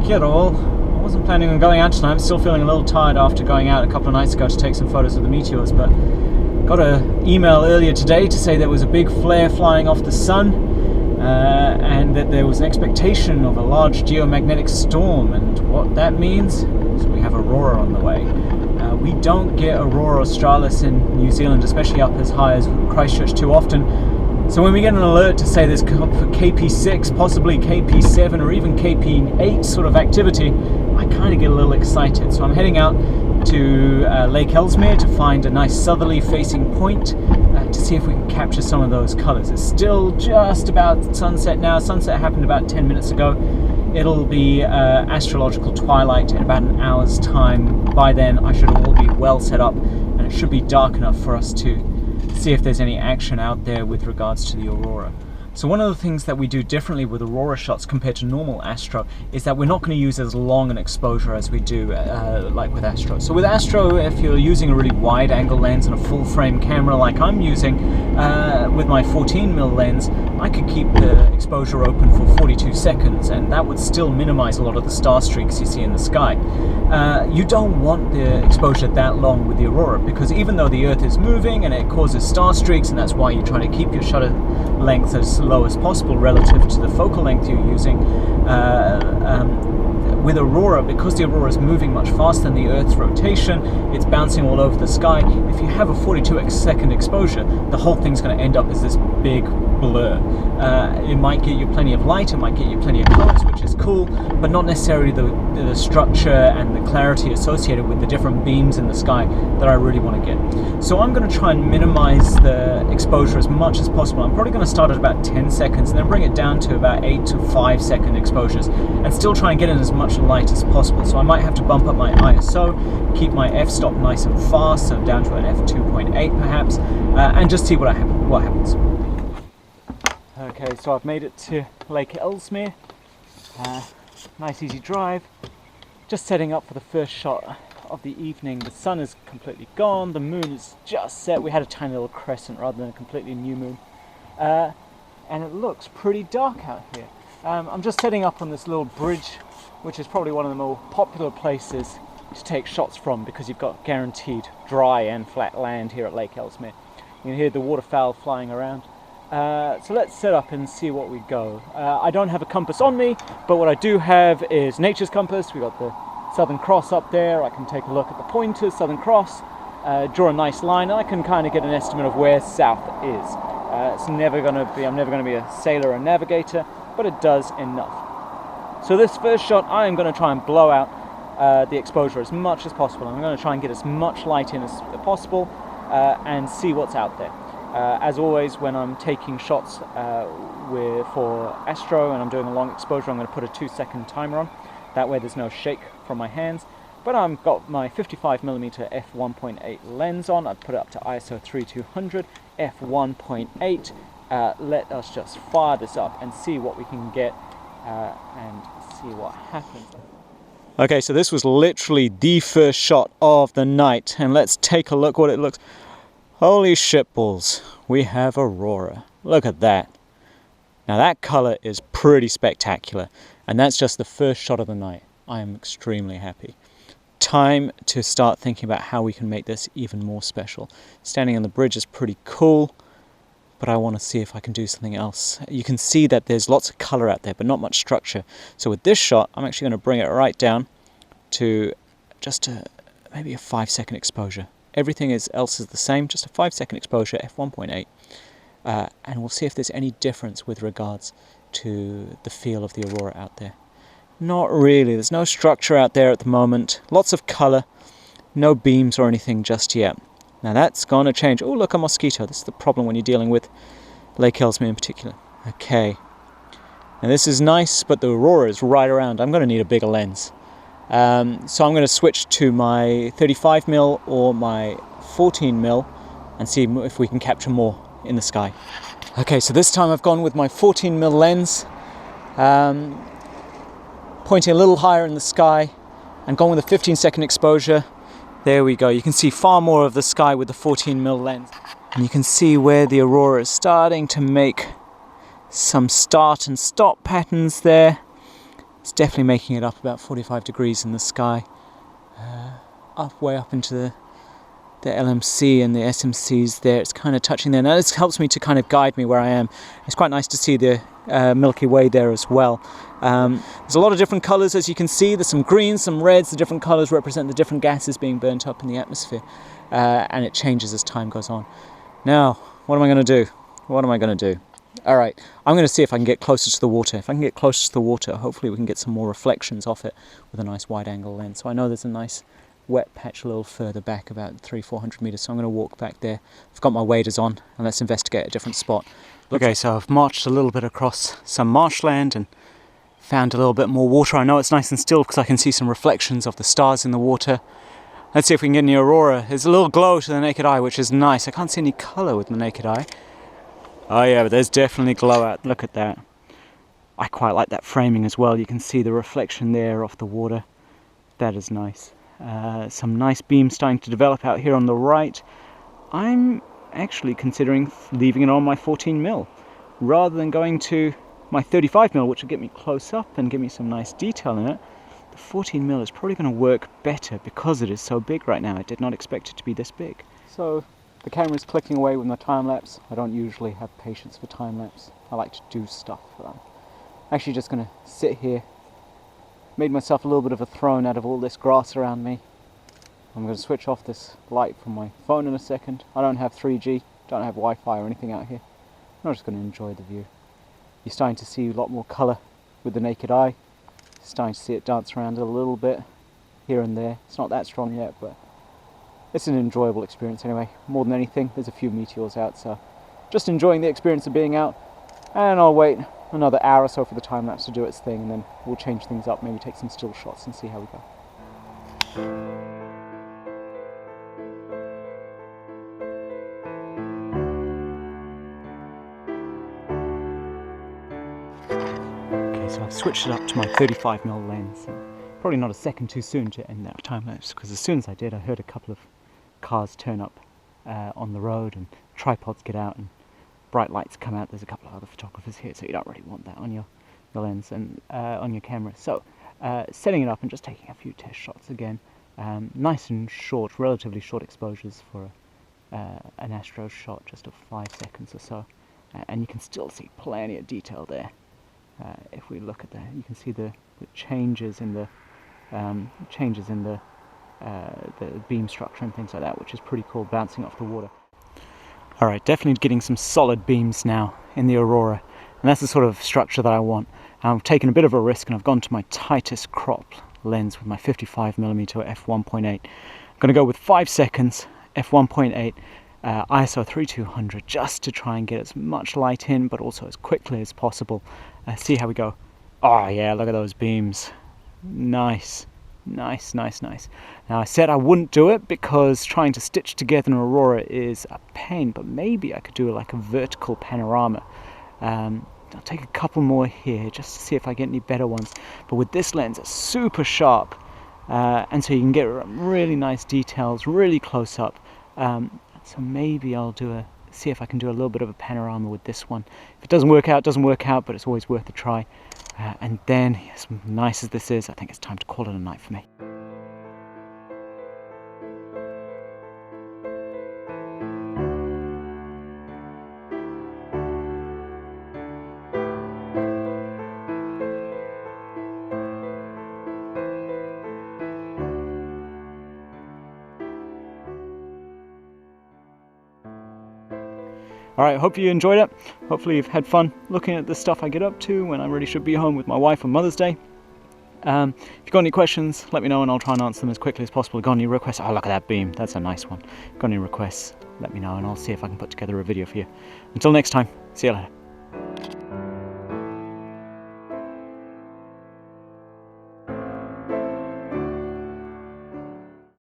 lucky at all. I wasn't planning on going out tonight. I'm still feeling a little tired after going out a couple of nights ago to take some photos of the meteors, but got an email earlier today to say there was a big flare flying off the sun, and that there was an expectation of a large geomagnetic storm, and what that means is we have Aurora on the way. We don't get Aurora Australis in New Zealand, especially up as high as Christchurch, too often. So when we get an alert to say there's KP6, possibly KP7 or even KP8 sort of activity, I kind of get a little excited. So I'm heading out to Lake Ellesmere to find a nice southerly facing point to see if we can capture some of those colours. It's still just about sunset now. Sunset happened about 10 minutes ago. It'll be astrological twilight in about an hour's time. By then I should all be well set up and it should be dark enough for us to see if there's any action out there with regards to the Aurora. So one of the things that we do differently with Aurora shots compared to normal astro is that we're not going to use as long an exposure as we do like with astro. So with astro, if you're using a really wide angle lens and a full frame camera like I'm using with my 14mm lens, I could keep the exposure open for 42 seconds and that would still minimize a lot of the star streaks you see in the sky. You don't want the exposure that long with the Aurora, because even though the Earth is moving and it causes star streaks, and that's why you try to keep your shutter length as low as possible relative to the focal length you're using, with Aurora, because the Aurora is moving much faster than the Earth's rotation, it's bouncing all over the sky. If you have a 42-second exposure, the whole thing's going to end up as this big blur. It might get you plenty of light, it might get you plenty of colors, which is cool, but not necessarily the structure and the clarity associated with the different beams in the sky that I really want to get. So I'm going to try and minimize the exposure as much as possible. I'm probably going to start at about 10 seconds and then bring it down to about 8 to 5 second exposures and still try and get in as much light as possible. So I might have to bump up my ISO, keep my f-stop nice and fast, so down to an f2.8 perhaps, and just see what happens. Okay, so I've made it to Lake Ellesmere. Nice easy drive. Just setting up for the first shot of the evening. The sun is completely gone, the moon is just set. We had a tiny little crescent rather than a completely new moon. And it looks pretty dark out here. I'm just setting up on this little bridge, which is probably one of the more popular places to take shots from because you've got guaranteed dry and flat land here at Lake Ellesmere. You can hear the waterfowl flying around. So let's set up and see what we go. I don't have a compass on me, but what I do have is nature's compass. We've got the Southern Cross up there. I can take a look at the pointers, Southern Cross, draw a nice line, and I can kind of get an estimate of where south is. I'm never going to be a sailor or navigator, but it does enough. So this first shot, I am going to try and blow out the exposure as much as possible. I'm going to try and get as much light in as possible and see what's out there. As always, when I'm taking shots for astro and I'm doing a long exposure, I'm going to put a 2-second timer on. That way there's no shake from my hands. But I've got my 55mm f1.8 lens on. I've put it up to ISO 3200, f1.8. Let us just fire this up and see what we can get and see what happens. Okay, so this was literally the first shot of the night, and let's take a look what it looks. Holy shitballs, we have Aurora. Look at that. Now that color is pretty spectacular, and that's just the first shot of the night. I am extremely happy. Time to start thinking about how we can make this even more special. Standing on the bridge is pretty cool, but I want to see if I can do something else. You can see that there's lots of color out there, but not much structure. So with this shot, I'm actually going to bring it right down to just maybe a 5-second exposure. Everything else is the same, just a 5-second exposure, f1.8, and we'll see if there's any difference with regards to the feel of the Aurora out there. Not really, there's no structure out there at the moment, lots of color, no beams or anything just yet. Now that's going to change. Oh, look, a mosquito. This is the problem when you're dealing with Lake Ellesmere in particular. Okay, now this is nice, but the Aurora is right around. I'm going to need a bigger lens. So I'm going to switch to my 35mm or my 14mm and see if we can capture more in the sky. Okay, so this time I've gone with my 14mm lens, pointing a little higher in the sky and gone with a 15-second exposure. There we go. You can see far more of the sky with the 14mm lens. And you can see where the Aurora is starting to make some start and stop patterns there. It's definitely making it up about 45 degrees in the sky, way up into the LMC and the SMCs there. It's kind of touching there. Now this helps me to kind of guide me where I am. It's quite nice to see the Milky Way there as well. There's a lot of different colours, as you can see. There's some greens, some reds. The different colours represent the different gases being burnt up in the atmosphere, and it changes as time goes on. Now, what am I going to do? What am I going to do? All right, I'm going to see if I can get closer to the water. If I can get closer to the water, hopefully we can get some more reflections off it with a nice wide-angle lens. So I know there's a nice wet patch a little further back, about 300-400 meters, so I'm going to walk back there. I've got my waders on, and let's investigate a different spot. Okay, so I've marched a little bit across some marshland and found a little bit more water. I know it's nice and still because I can see some reflections of the stars in the water. Let's see if we can get any aurora. There's a little glow to the naked eye, which is nice. I can't see any colour with the naked eye. Oh yeah, but there's definitely glow out. Look at that. I quite like that framing as well. You can see the reflection there off the water. That is nice. Some nice beams starting to develop out here on the right. I'm actually considering leaving it on my 14mm rather than going to my 35mm, which will get me close up and give me some nice detail in it. The 14mm is probably going to work better because it is so big right now. I did not expect it to be this big. So the camera is clicking away with my time-lapse. I don't usually have patience for time-lapse. I like to do stuff. I'm actually just going to sit here. Made myself a little bit of a throne out of all this grass around me. I'm going to switch off this light from my phone in a second. I don't have 3G, don't have Wi-Fi or anything out here. I'm just going to enjoy the view. You're starting to see a lot more colour with the naked eye. You're starting to see it dance around a little bit here and there. It's not that strong yet, but it's an enjoyable experience anyway. More than anything, there's a few meteors out, so just enjoying the experience of being out. And I'll wait another hour or so for the time-lapse to do its thing, and then we'll change things up, maybe take some still shots and see how we go. Okay, so I've switched it up to my 35mm lens. Probably not a second too soon to end that time-lapse, because as soon as I did, I heard a couple of cars turn up on the road and tripods get out and bright lights come out. There's a couple of other photographers here, so you don't really want that on your lens and on your camera. So setting it up and just taking a few test shots again. Nice and short, relatively short exposures for an astro shot, just of 5 seconds or so. And you can still see plenty of detail there. If we look at that, you can see the changes in the beam structure and things like that, which is pretty cool, bouncing off the water. Alright, definitely getting some solid beams now in the Aurora, and that's the sort of structure that I want. I've taken a bit of a risk and I've gone to my tightest crop lens with my 55mm f1.8. I'm going to go with 5 seconds, f1.8, ISO 3200, just to try and get as much light in, but also as quickly as possible. See how we go. Oh yeah, look at those beams. Nice. Nice, nice, nice. Now I said I wouldn't do it because trying to stitch together an aurora is a pain, but maybe I could do like a vertical panorama. I'll take a couple more here just to see if I get any better ones. But with this lens, it's super sharp, and so you can get really nice details, really close up. So maybe I'll see if I can do a little bit of a panorama with this one. If it doesn't work out, it doesn't work out, but it's always worth a try. And then, as nice as this is, I think it's time to call it a night for me. Alright, hope you enjoyed it. Hopefully you've had fun looking at the stuff I get up to when I really should be home with my wife on Mother's Day. If you've got any questions, let me know and I'll try and answer them as quickly as possible. Got any requests? Oh, look at that beam. That's a nice one. Got any requests? Let me know and I'll see if I can put together a video for you. Until next time, see you later.